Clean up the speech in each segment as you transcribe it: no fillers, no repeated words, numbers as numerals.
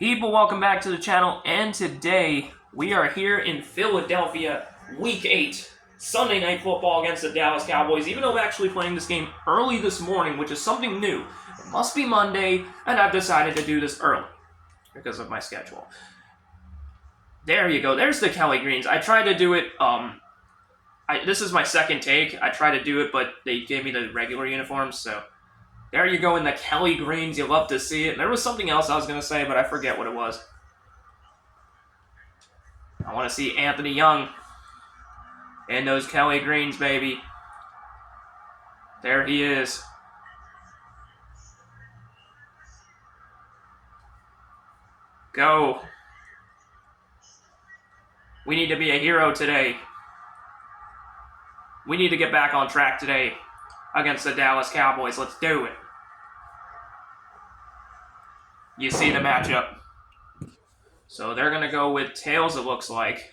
People, welcome back to the channel, and today we are here in Philadelphia, Week 8, Sunday Night Football against the Dallas Cowboys, even though I'm actually playing this game early this morning, which is something new. It must be Monday, and I've decided to do this early because of my schedule. There you go, there's the Kelly Greens. I tried to do it, this is my second take. I tried to do it, but they gave me the regular uniforms, so... There you go in the Kelly Greens. You'll love to see it. And there was something else I was going to say, but I forget what it was. I want to see Anthony Young in those Kelly Greens, baby. There he is. Go. We need to be a hero today. We need to get back on track today against the Dallas Cowboys. Let's do it. You see the matchup. So they're going to go with tails, it looks like.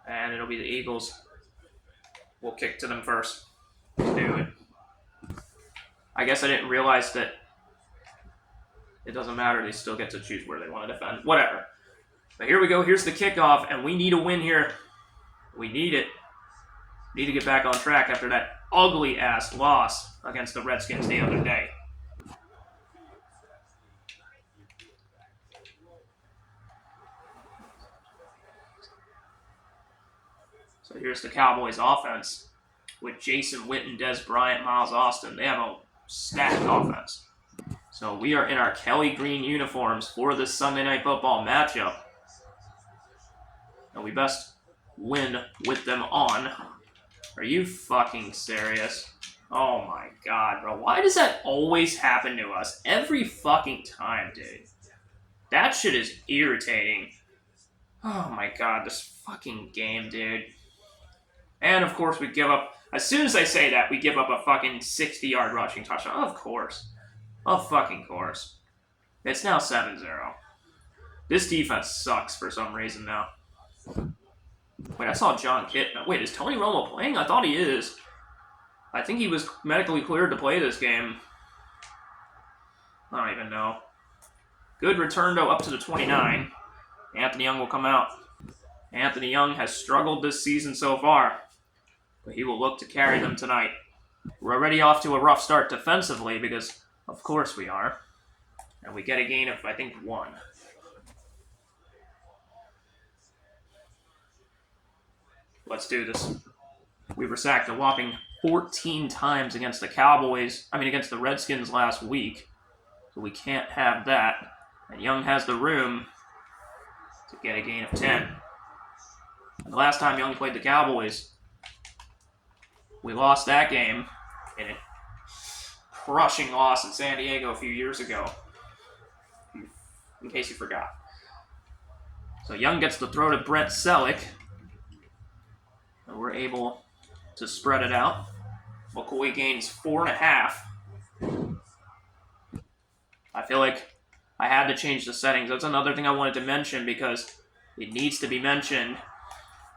And it'll be the Eagles. We'll kick to them first. Let's do it. I guess I didn't realize that it doesn't matter. They still get to choose where they want to defend. Whatever. But here we go. Here's the kickoff, and we need a win here. We need it. Need to get back on track after that ugly-ass loss against the Redskins the other day. So here's the Cowboys offense with Jason Witten, Dez Bryant, Miles Austin. They have a stacked offense. So we are in our Kelly Green uniforms for this Sunday Night Football matchup. And we best win with them on. Are you fucking serious? Oh my god, bro. Why does that always happen to us? Every fucking time, dude. That shit is irritating. Oh my god, this fucking game, dude. And of course we give up, as soon as I say that, we give up a fucking 60-yard rushing touchdown. Of course. Of fucking course. It's now 7-0. This defense sucks for some reason now. Wait, I saw Jon Kitna. Wait, is Tony Romo playing? I thought he is. I think he was medically cleared to play this game. I don't even know. Good return, though, up to the 29. Anthony Young will come out. Anthony Young has struggled this season so far, but he will look to carry them tonight. We're already off to a rough start defensively because, of course, we are. And we get a gain of, I think, 1. Let's do this. We were sacked a whopping 14 times against the against the Redskins last week. So we can't have that. And Young has the room to get a gain of 10. And the last time Young played the Cowboys, we lost that game in a crushing loss in San Diego a few years ago. In case you forgot. So Young gets the throw to Brent Selleck. And we're able to spread it out. McCoy gains 4.5. I feel like I had to change the settings. That's another thing I wanted to mention because it needs to be mentioned.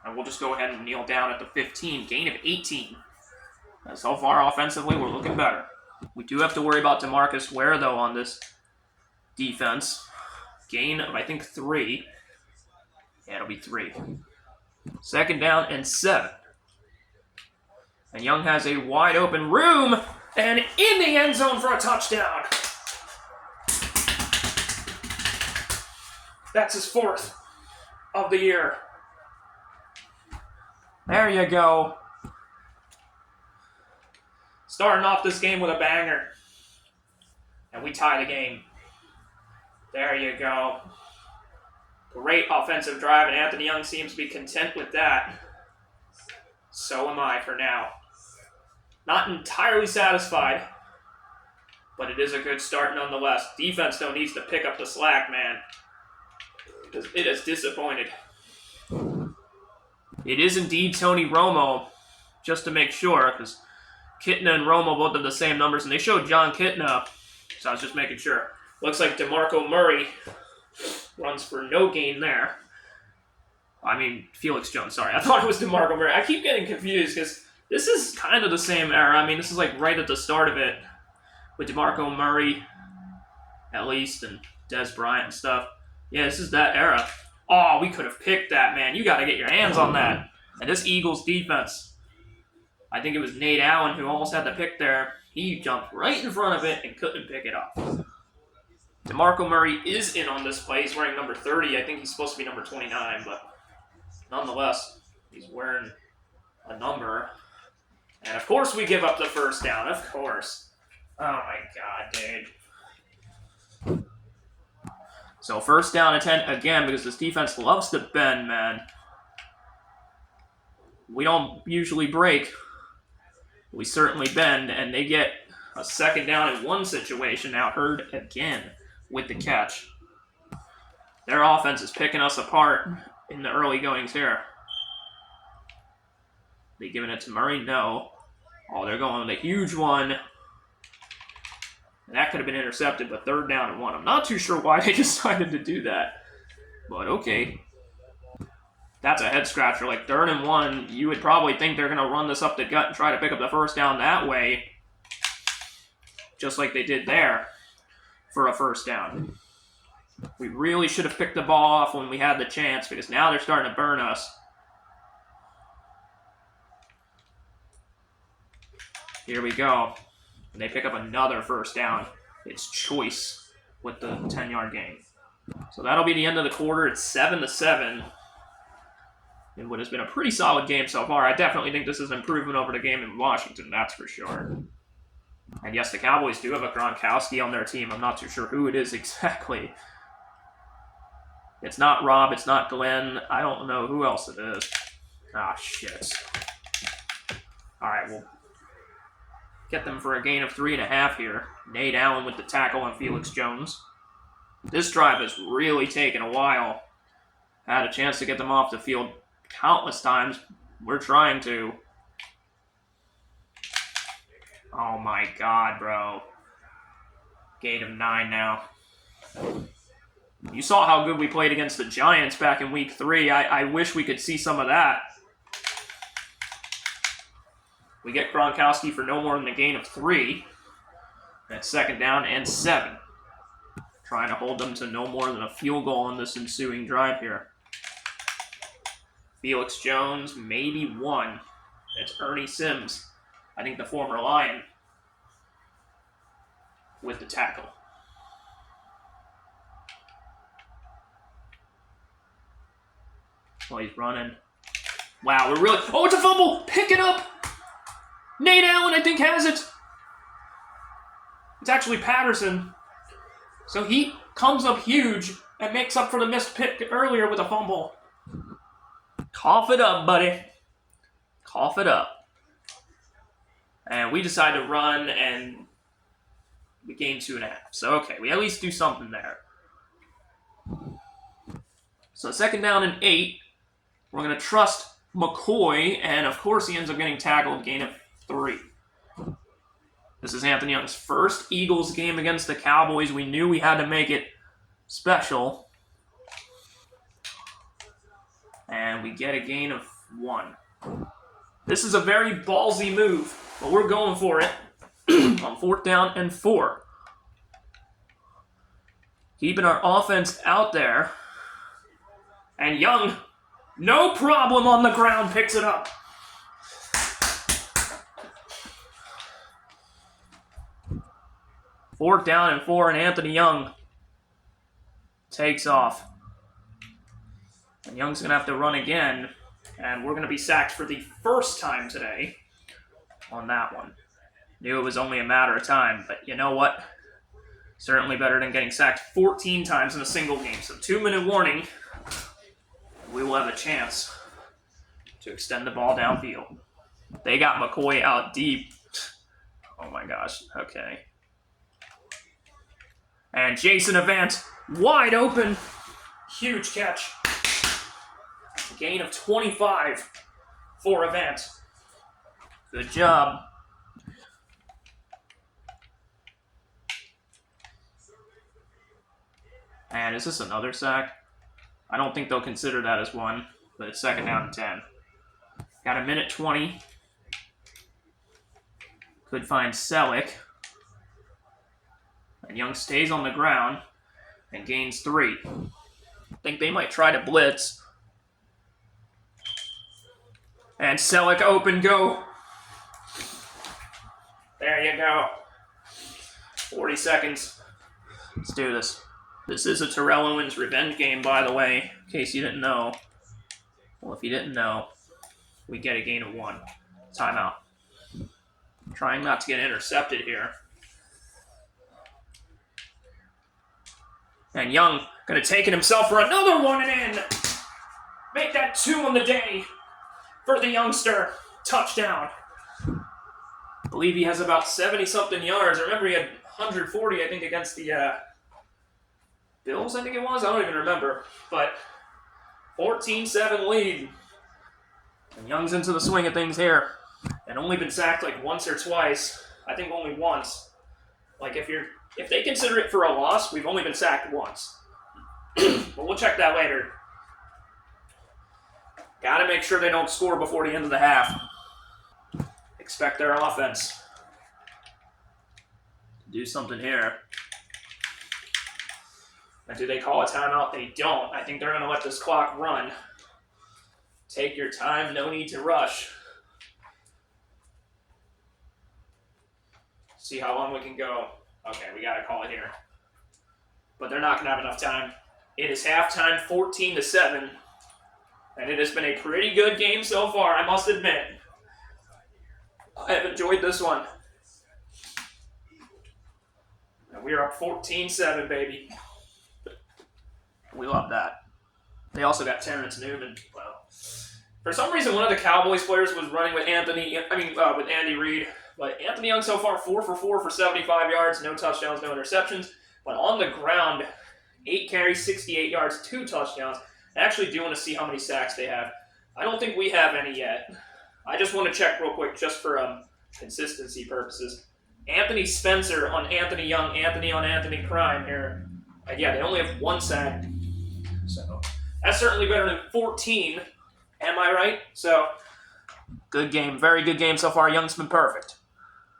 And we'll just go ahead and kneel down at the 15. Gain of 18. So far, offensively, we're looking better. We do have to worry about DeMarcus Ware, though, on this defense. Gain of, I think, 3. Yeah, it'll be 3. 2nd down and 7. And Young has a wide open room and in the end zone for a touchdown. That's his 4th of the year. There you go. Starting off this game with a banger. And we tie the game. There you go. Great offensive drive, and Anthony Young seems to be content with that. So am I for now. Not entirely satisfied, but it is a good start nonetheless. Defense, though, needs to pick up the slack, man, because it has disappointed. It is indeed Tony Romo, just to make sure, because Kitna and Romo both have the same numbers, and they showed Jon Kitna, so I was just making sure. Looks like DeMarco Murray runs for no gain there. I mean, Felix Jones, sorry. I thought it was DeMarco Murray. I keep getting confused because this is kind of the same era. I mean, this is like right at the start of it with DeMarco Murray at least, and Des Bryant and stuff. Yeah, this is that era. Oh, we could have picked that, man. You got to get your hands on that. And this Eagles defense, I think it was Nate Allen who almost had the pick there. He jumped right in front of it and couldn't pick it up. DeMarco Murray is in on this play. He's wearing number 30. I think he's supposed to be number 29, but nonetheless, he's wearing a number. And of course we give up the first down. Of course. Oh my god, dude. So first down and 10 again because this defense loves to bend, man. We don't usually break. We certainly bend, and they get a second down in one situation. Now Hurd again with the catch. Their offense is picking us apart in the early goings here. They giving it to Murray? No. Oh, they're going with a huge one. And that could have been intercepted, but third down and 1. I'm not too sure why they decided to do that. But okay. That's a head scratcher. Like 3rd and 1, you would probably think they're going to run this up the gut and try to pick up the first down that way. Just like they did there for a first down. We really should have picked the ball off when we had the chance because now they're starting to burn us. Here we go. And they pick up another first down. It's Choice with the 10-yard gain. So that'll be the end of the quarter. It's 7-7. In what has been a pretty solid game so far. I definitely think this is an improvement over the game in Washington, that's for sure. And yes, the Cowboys do have a Gronkowski on their team. I'm not too sure who it is exactly. It's not Rob, it's not Glenn. I don't know who else it is. Ah, shit. Alright, we'll get them for a gain of 3.5 here. Nate Allen with the tackle on Felix Jones. This drive has really taken a while. Had a chance to get them off the field countless times. We're trying to. Oh my god, bro. Gain of 9 now. You saw how good we played against the Giants back in week 3. I wish we could see some of that. We get Gronkowski for no more than a gain of 3. That's 2nd down and 7. Trying to hold them to no more than a field goal in this ensuing drive here. Felix Jones, maybe 1. It's Ernie Sims, I think the former Lion, with the tackle. Well, he's running. Wow, we're really... Oh, it's a fumble! Pick it up! Nate Allen, I think, has it. It's actually Patterson. So he comes up huge and makes up for the missed pick earlier with a fumble. Cough it up, buddy. Cough it up. And we decide to run, and we gain 2.5. So, okay, we at least do something there. So, 2nd down and 8. We're going to trust McCoy, and of course he ends up getting tackled, gain of 3. This is Anthony Young's first Eagles game against the Cowboys. We knew we had to make it special. And we get a gain of 1. This is a very ballsy move, but we're going for it on 4th down and 4. Keeping our offense out there. And Young, no problem on the ground, picks it up. Fourth down and 4, and Anthony Young takes off. And Young's going to have to run again, and we're going to be sacked for the first time today on that one. Knew it was only a matter of time, but you know what? Certainly better than getting sacked 14 times in a single game. So 2-minute warning. We will have a chance to extend the ball downfield. They got McCoy out deep. Oh my gosh, okay. And Jason Avant, wide open. Huge catch. Gain of 25 for Avant. Good job. And is this another sack? I don't think they'll consider that as one, but it's 2nd down and 10. Got a minute 20. Could find Selleck. And Young stays on the ground and gains 3. I think they might try to blitz. And Selleck open, go. There you go. 40 seconds. Let's do this. This is a Terrell Owens revenge game, by the way, in case you didn't know. Well, if you didn't know, we get a gain of 1. Timeout. Trying not to get intercepted here. And Young going to take it himself for another one and in. Make that 2 on the day for the youngster. Touchdown. I believe he has about 70-something yards. I remember he had 140, I think, against the Bills, I think it was. I don't even remember. But 14-7 lead. And Young's into the swing of things here. And only been sacked like once or twice. I think only once. Like if they consider it for a loss, we've only been sacked once. But we'll check that later. Gotta make sure they don't score before the end of the half. Expect their offense to do something here. And do they call a timeout? They don't. I think they're going to let this clock run. Take your time. No need to rush. See how long we can go. Okay, we got to call it here. But they're not going to have enough time. It is halftime, 14-7. And it has been a pretty good game so far, I must admit. I have enjoyed this one. And we are up 14-7, baby. We love that. They also got Terrence Newman. Well, for some reason, one of the Cowboys players was running with with Andy Reid. But Anthony Young so far 4 for 4 for 75 yards, no touchdowns, no interceptions. But on the ground, 8 carries, 68 yards, 2 touchdowns. I actually do want to see how many sacks they have. I don't think we have any yet. I just want to check real quick just for consistency purposes. Anthony Spencer on Anthony Young, Anthony on Anthony Crime here. Yeah, they only have 1 sack. So that's certainly better than 14. Am I right? So good game. Very good game so far. Young's been perfect.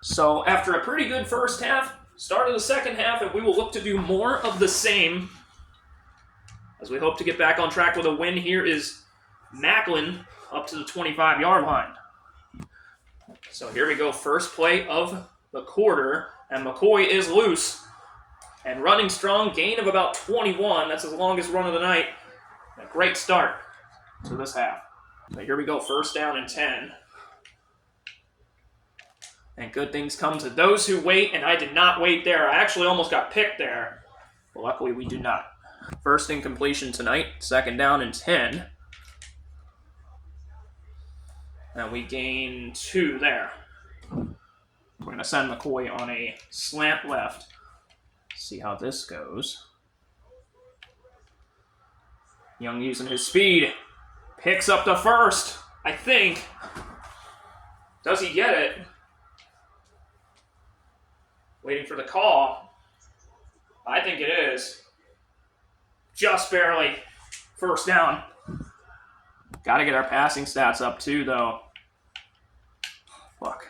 So after a pretty good first half, start of the second half, and we will look to do more of the same as we hope to get back on track with a win. Here is Macklin up to the 25-yard line. So here we go. First play of the quarter, and McCoy is loose and running strong. Gain of about 21. That's his longest run of the night. A great start to this half. So here we go. First down and 10. And good things come to those who wait, and I did not wait there. I actually almost got picked there. But luckily we do not. First incompletion tonight. Second down and 10. And we gain 2 there. We're going to send McCoy on a slant left. See how this goes. Young using his speed. Picks up the first, I think. Does he get it? Waiting for the call. I think it is. Just barely. First down. Got to get our passing stats up too, though. Fuck.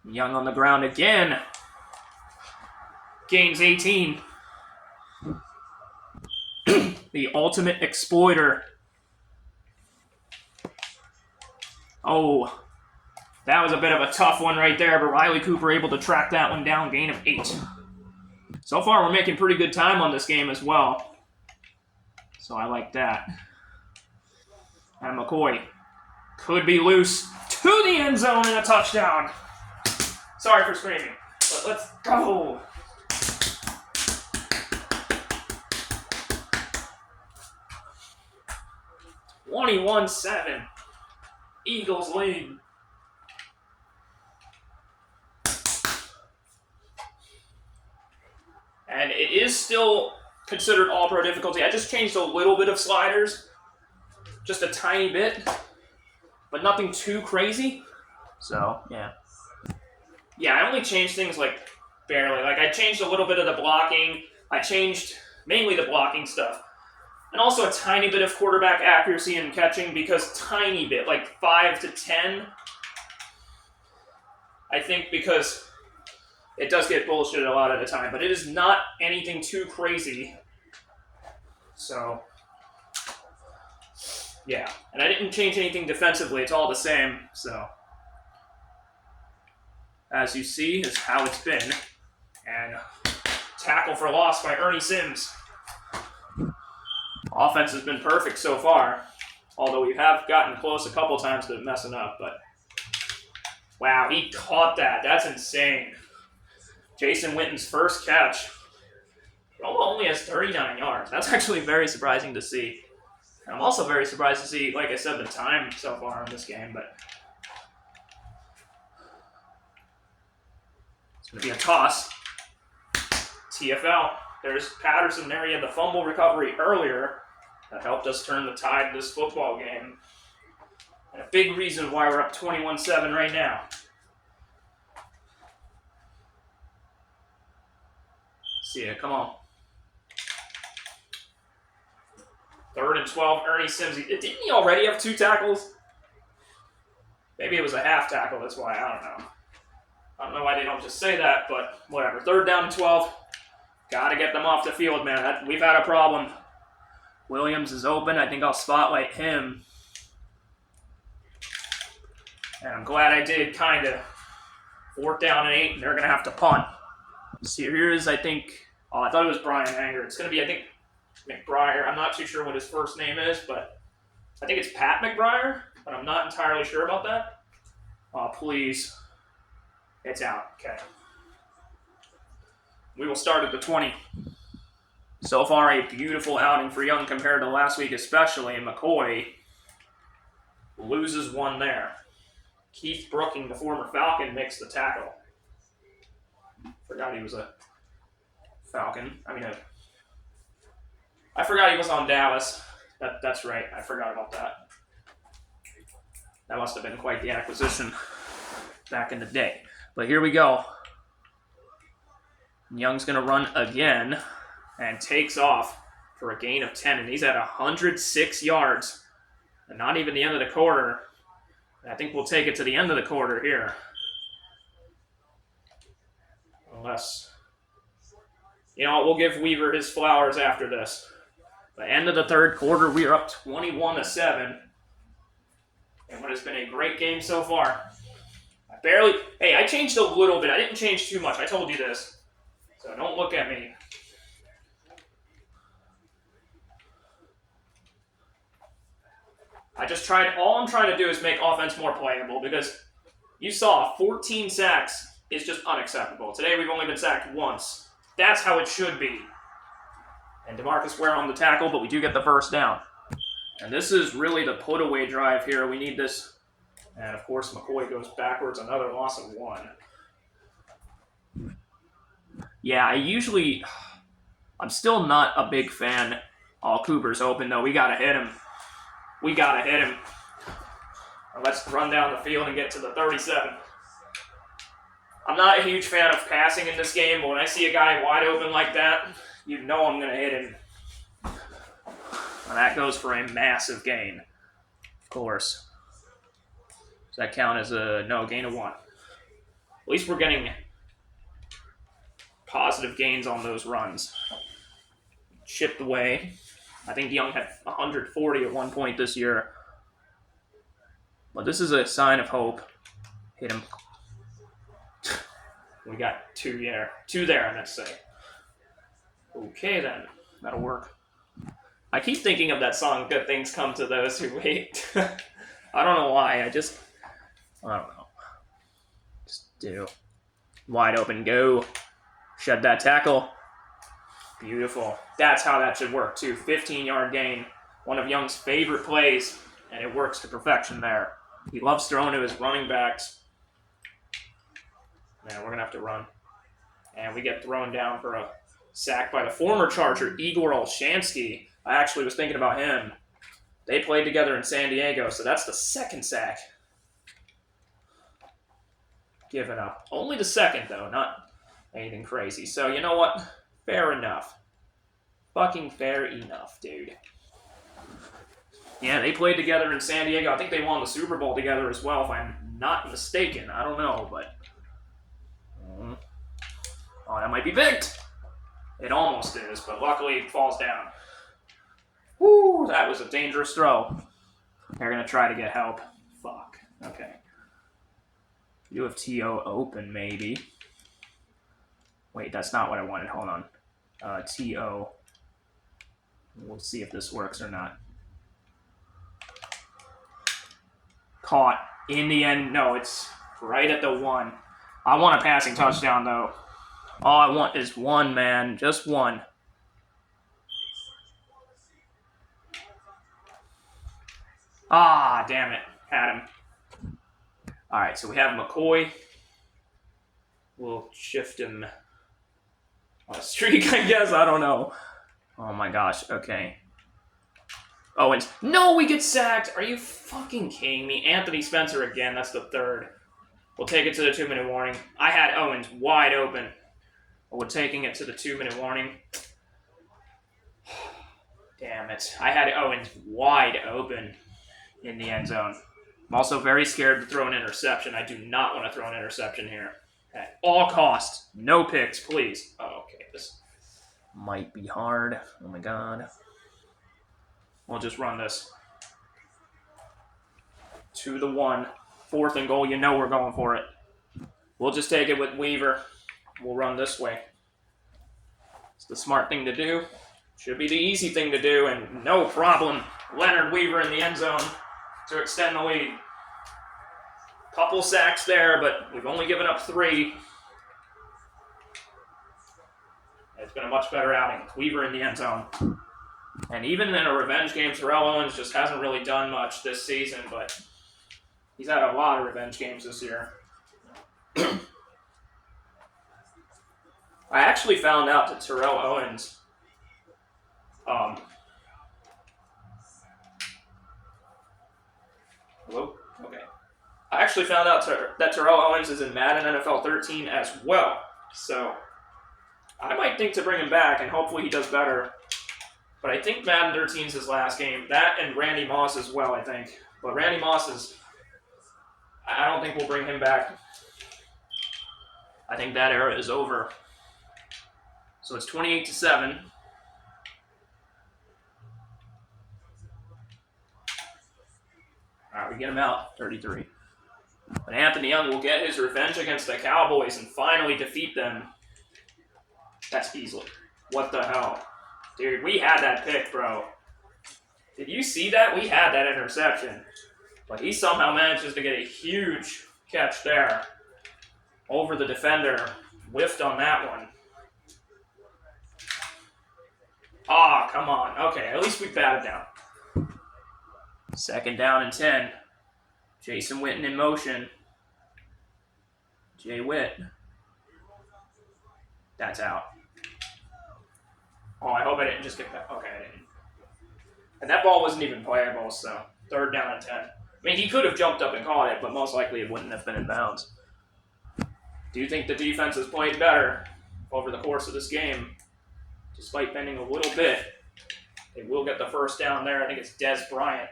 Young on the ground again. Gains 18. The ultimate exploiter. Oh, that was a bit of a tough one right there, but Riley Cooper able to track that one down. Gain of 8. So far, we're making pretty good time on this game as well. So I like that. And McCoy could be loose to the end zone and a touchdown. Sorry for screaming, but let's go. (21-7). Eagles lead. And it is still considered all-pro difficulty. I just changed a little bit of sliders. Just a tiny bit. But nothing too crazy. So, yeah. Yeah, I only changed things like barely. Like, I changed a little bit of the blocking. I changed mainly the blocking stuff. And also a tiny bit of quarterback accuracy and catching, because tiny bit, like 5 to 10. I think because It does get bullshitted a lot at a time, but it is not anything too crazy. So, yeah. And I didn't change anything defensively. It's all the same. So, as you see, is how it's been. And tackle for loss by Ernie Sims. Offense has been perfect so far, although we have gotten close a couple times to messing up. But wow, he caught that. That's insane. Jason Witten's first catch. Roma only has 39 yards. That's actually very surprising to see. And I'm also very surprised to see, like I said, the time so far in this game. But it's going to be a toss. TFL. There's Patterson there. He had the fumble recovery earlier that helped us turn the tide this football game. And a big reason why we're up 21-7 right now. See ya, come on. 3rd and 12, Ernie Sims. Didn't he already have 2 tackles? Maybe it was a half tackle, that's why, I don't know. I don't know why they don't just say that, but whatever. 3rd down and 12. Gotta get them off the field, man. We've had a problem. Williams is open. I think I'll spotlight him. And I'm glad I did, kind of. 4th down and 8, and they're going to have to punt. So here's, I think, I thought it was Brian Anger. It's going to be, I think, McBriar. I'm not too sure what his first name is, but I think it's Pat McBriar, but I'm not entirely sure about that. Oh, please. It's out. Okay. We will start at the 20. So far, a beautiful outing for Young compared to last week, especially. McCoy loses one there. Keith Brooking, the former Falcon, makes the tackle. Forgot he was a Falcon. I forgot he was on Dallas. That's right. I forgot about that. That must have been quite the acquisition back in the day. But here we go. Young's going to run again and takes off for a gain of 10. And he's at 106 yards. And not even the end of the quarter. I think we'll take it to the end of the quarter here. Unless, we'll give Weaver his flowers after this. The end of the 3rd quarter, we are up 21-7. And what has been a great game so far. I changed a little bit. I didn't change too much. I told you this. So don't look at me. All I'm trying to do is make offense more playable because you saw 14 sacks is just unacceptable. Today we've only been sacked once. That's how it should be. And DeMarcus Ware on the tackle, but we do get the first down. And this is really the put-away drive here. We need this. And, of course, McCoy goes backwards. Another loss of 1. Yeah, I'm still not a big fan. Oh, Cooper's open, though. We got to hit him. Let's run down the field and get to the 37. I'm not a huge fan of passing in this game, but when I see a guy wide open like that, you know I'm going to hit him. And that goes for a massive gain, of course. Does that count as a gain of 1? At least we're getting positive gains on those runs. Chipped away. I think Young had 140 at one point this year. But this is a sign of hope. Hit him. We got 2 there. 2 there, I meant to say. Okay, then. That'll work. I keep thinking of that song, Good Things Come to Those Who Wait. I don't know why. I don't know. Just do. Wide open, go. Shed that tackle. Beautiful. That's how that should work, too. 15-yard gain. One of Young's favorite plays, and it works to perfection there. He loves throwing to his running backs. Man, we're going to have to run. And we get thrown down for a sack by the former Charger, Igor Olshansky. I actually was thinking about him. They played together in San Diego, so that's the 2nd sack. Given up. Only the 2nd, though, not anything crazy. So, you know what? Fair enough. Fucking fair enough, dude. Yeah, they played together in San Diego. I think they won the Super Bowl together as well, if I'm not mistaken. I don't know, but Oh, that might be picked. It almost is, but luckily it falls down. Woo, that was a dangerous throw. They're going to try to get help. Fuck. Okay. You have TO open, maybe. Wait, that's not what I wanted. Hold on. TO. We'll see if this works or not. Caught. In the end, no, it's right at the 1. I want a passing touchdown, though. All I want is 1, man. Just 1. Ah, damn it. Had him. All right, so we have McCoy. We'll shift him on a streak, I guess. I don't know. Oh, my gosh. Okay. Owens. No, we get sacked. Are you fucking kidding me? Anthony Spencer again. That's the 3rd. We'll take it to the 2-minute warning. I had Owens wide open. We're taking it to the 2-minute warning. Damn it. I had Owens wide open in the end zone. I'm also very scared to throw an interception. I do not want to throw an interception here. At all costs. No picks, please. Oh, okay. This might be hard. Oh, my God. We'll just run this. To the 1. 4th and goal. You know we're going for it. We'll just take it with Weaver. We'll run this way. It's the smart thing to do. Should be the easy thing to do, and no problem. Leonard Weaver in the end zone to extend the lead. Couple sacks there, but we've only given up 3. It's been a much better outing. Weaver in the end zone. And even in a revenge game, Terrell Owens just hasn't really done much this season, but he's had a lot of revenge games this year. I actually found out that Terrell Owens hello? Okay. I actually found out that Terrell Owens is in Madden NFL 13 as well. So I might think to bring him back, and hopefully he does better. But I think Madden 13 is his last game. That and Randy Moss as well, I think. But Randy Moss is... I don't think we'll bring him back. I think that era is over. So it's 28-7. All right, we get him out, 33. But Anthony Young will get his revenge against the Cowboys and finally defeat them. That's Beasley. What the hell? Dude, we had that pick, bro. Did you see that? We had that interception. But he somehow manages to get a huge catch there. Over the defender. Whiffed on that one. Ah, come on. Okay, at least we batted down. 2nd down and 10. Jason Witten in motion. Jay Witt. That's out. Oh, I hope I didn't just get that. Okay, I didn't. And that ball wasn't even playable, so 3rd down and 10. I mean, he could have jumped up and caught it, but most likely it wouldn't have been in bounds. Do you think the defense has played better over the course of this game? Despite bending a little bit, they will get the 1st down there. I think it's Dez Bryant,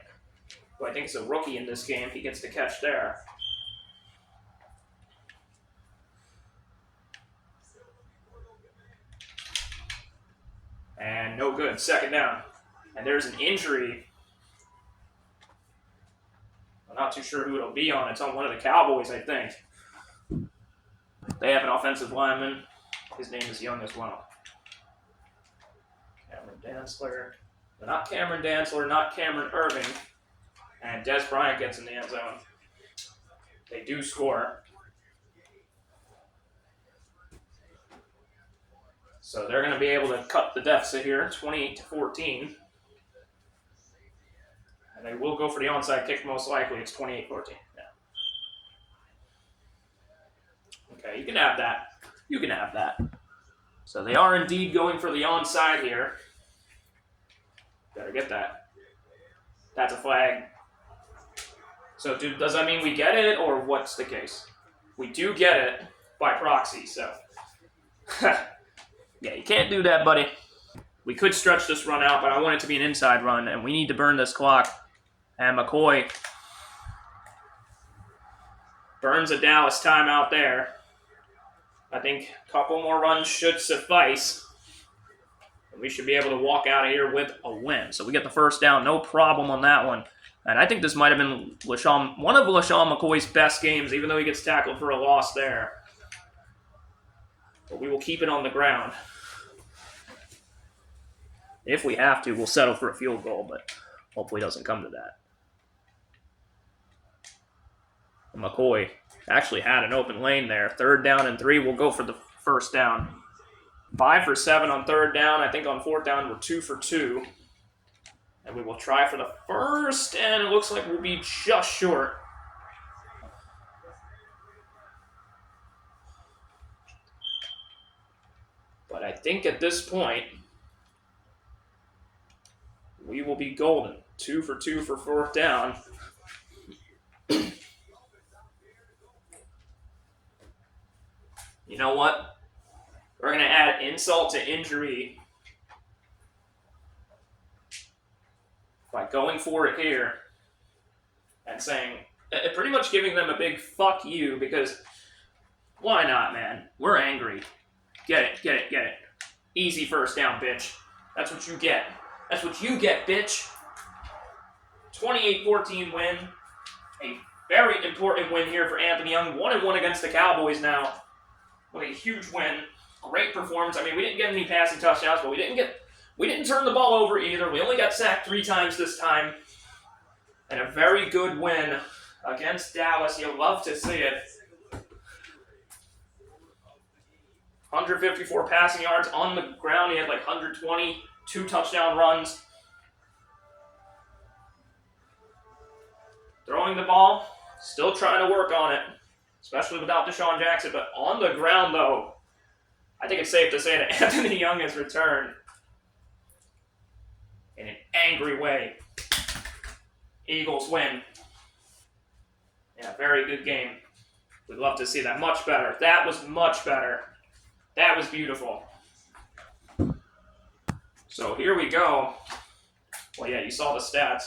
who I think is a rookie in this game. He gets the catch there. And no good. 2nd down. And there's an injury. I'm not too sure who it'll be on. It's on one of the Cowboys, I think. They have an offensive lineman. His name is Young as well. Cameron Dantzler. But not Cameron Dantzler, not Cameron Irving. And Dez Bryant gets in the end zone. They do score. So they're going to be able to cut the deficit here, 28-14. And they will go for the onside kick most likely. It's 28-14. Yeah. Okay, you can have that. You can have that. So they are indeed going for the onside here. Better get that. That's a flag. So does that mean we get it, or what's the case? We do get it by proxy, so. Yeah, you can't do that, buddy. We could stretch this run out, but I want it to be an inside run, and we need to burn this clock. And McCoy burns a Dallas timeout there. I think a couple more runs should suffice. And we should be able to walk out of here with a win. So we get the first down, no problem on that one. And I think this might have been one of LaShawn McCoy's best games, even though he gets tackled for a loss there. But we will keep it on the ground. If we have to, we'll settle for a field goal, but hopefully it doesn't come to that. And McCoy actually had an open lane there. 3rd down and 3. We'll go for the first down. 5 for 7 on 3rd down. I think on 4th down, we're 2 for 2. And we will try for the first, and it looks like we'll be just short. But I think at this point, we will be golden. 2 for 2 for 4th down. You know what? We're going to add insult to injury by going for it here and saying, pretty much giving them a big fuck you, because why not, man? We're angry. Get it, get it, get it. Easy first down, bitch. That's what you get. That's what you get, bitch. 28-14 win. A very important win here for Anthony Young. 1-1 against the Cowboys now. What a huge win. Great performance. I mean, we didn't get any passing touchdowns, but we didn't turn the ball over either. We only got sacked 3 times this time. And a very good win against Dallas. You'll love to see it. 154 passing yards on the ground. He had like 120, 2 touchdown runs. Throwing the ball, still trying to work on it, especially without Deshaun Jackson. But on the ground, though, I think it's safe to say that Anthony Young has returned in an angry way. Eagles win. Yeah, very good game. We'd love to see that. Much better. That was much better. That was beautiful. So here we go. Well, yeah, you saw the stats.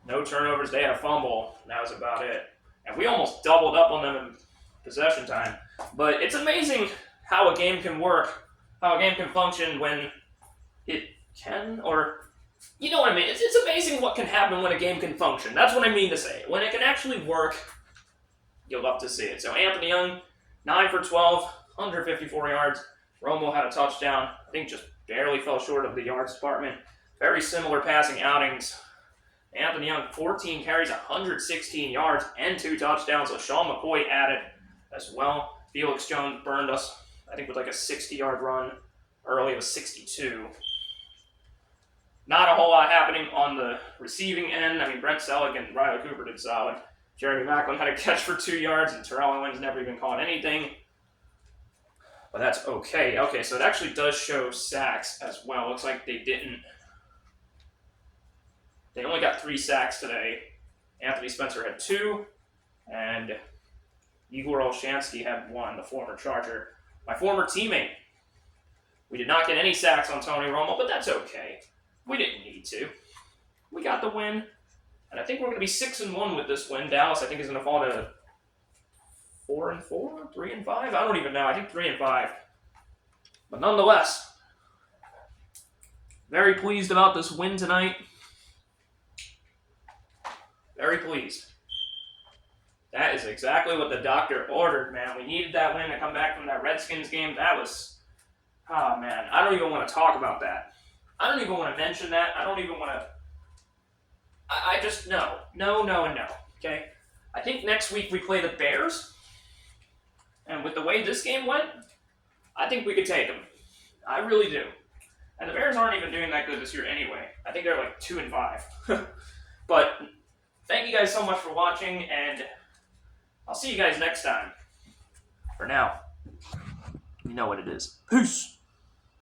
No turnovers. They had a fumble. That was about it. And we almost doubled up on them in possession time. But it's amazing how a game can work, how a game can function when it can, or you know what I mean. It's amazing what can happen when a game can function. That's what I mean to say. When it can actually work, you'll love to see it. So Anthony Young, 9 for 12, 154 yards. Romo had a touchdown. I think just barely fell short of the yards department. Very similar passing outings. Anthony Young, 14 carries, 116 yards, and 2 touchdowns. LaShawn McCoy added as well. Felix Jones burned us, I think, with like a 60-yard run. Early, it was 62. Not a whole lot happening on the receiving end. I mean, Brent Selleck and Riley Cooper did solid. Jeremy Maclin had a catch for 2 yards, and Terrell Owens never even caught anything. But that's okay. Okay, so it actually does show sacks as well. Looks like they didn't. They only got 3 sacks today. Anthony Spencer had 2, and Igor Olshansky had 1, the former Charger. My former teammate. We did not get any sacks on Tony Romo, but that's okay. We didn't need to. We got the win, and I think we're going to be 6-1 with this win. Dallas, I think, is going to fall to 4-4, 3-5. I don't even know. I think 3-5. But nonetheless, very pleased about this win tonight. Very pleased. That is exactly what the doctor ordered, man. We needed that win to come back from that Redskins game. That was, oh man, I don't even want to talk about that. I don't even want to mention that. I don't even want to, I just, no, okay? I think next week we play the Bears, and with the way this game went, I think we could take them. I really do. And the Bears aren't even doing that good this year anyway. I think they're like 2-5. But thank you guys so much for watching, and I'll see you guys next time. For now, you know what it is. Peace.